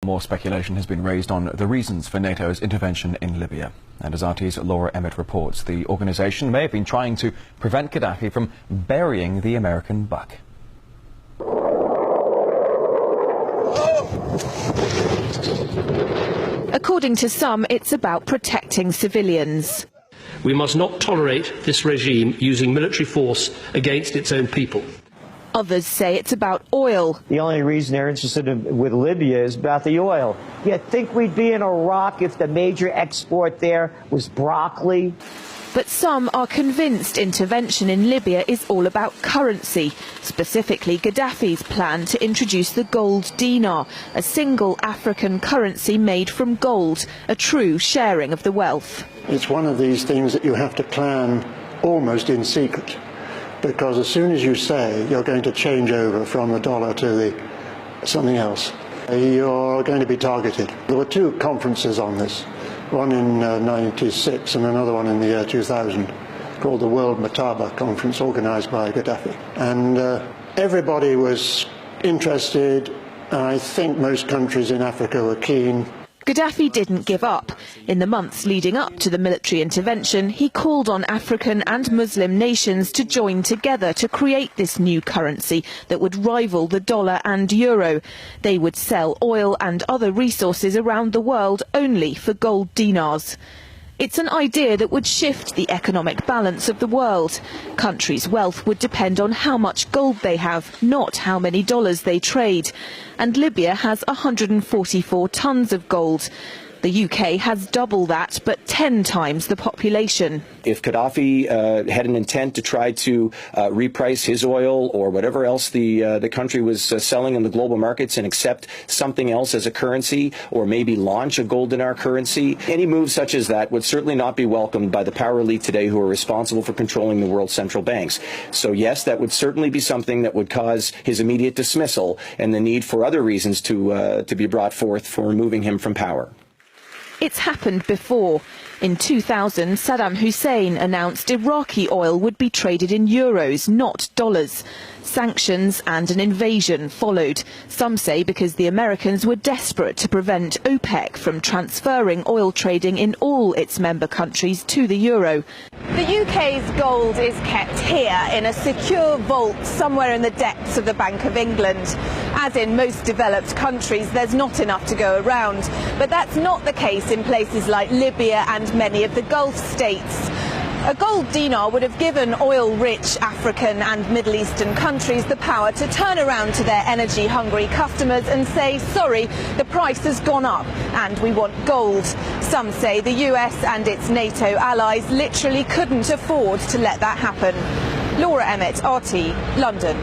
More speculation has been raised on the reasons for NATO's intervention in Libya. And as RT's Laura Emmett reports, the organisation may have been trying to prevent Gaddafi from burying the American buck. According to some, it's about protecting civilians. We must not tolerate this regime using military force against its own people. Others say it's about oil. The only reason they're interested with Libya is about the oil. You'd think we'd be in Iraq if the major export there was broccoli. But some are convinced intervention in Libya is all about currency, specifically Gaddafi's plan to introduce the gold dinar, a single African currency made from gold, a true sharing of the wealth. It's one of these things that you have to plan almost in secret, because as soon as you say you're going to change over from the dollar to something else, you're going to be targeted. There were two conferences on this. One in '96 and another one in the year 2000, called the World Mataba Conference, organised by Gaddafi. And everybody was interested, and I think most countries in Africa were keen. Gaddafi didn't give up. In the months leading up to the military intervention, he called on African and Muslim nations to join together to create this new currency that would rival the dollar and euro. They would sell oil and other resources around the world only for gold dinars. It's an idea that would shift the economic balance of the world. Countries' wealth would depend on how much gold they have, not how many dollars they trade. And Libya has 144 tons of gold. The UK has double that, but 10 times the population. If Gaddafi had an intent to try to reprice his oil or whatever else the country was selling in the global markets and accept something else as a currency, or maybe launch a gold dinar currency, any move such as that would certainly not be welcomed by the power elite today who are responsible for controlling the world's central banks. So yes, that would certainly be something that would cause his immediate dismissal and the need for other reasons to be brought forth for removing him from power. It's happened before. In 2000, Saddam Hussein announced Iraqi oil would be traded in euros, not dollars. Sanctions and an invasion followed. Some say because the Americans were desperate to prevent OPEC from transferring oil trading in all its member countries to the euro. The UK's gold is kept here in a secure vault somewhere in the depths of the Bank of England. As in most developed countries, there's not enough to go around. But that's not the case in places like Libya and many of the Gulf states. A gold dinar would have given oil-rich African and Middle Eastern countries the power to turn around to their energy-hungry customers and say, sorry, the price has gone up and we want gold. Some say the US and its NATO allies literally couldn't afford to let that happen. Laura Emmett, RT, London.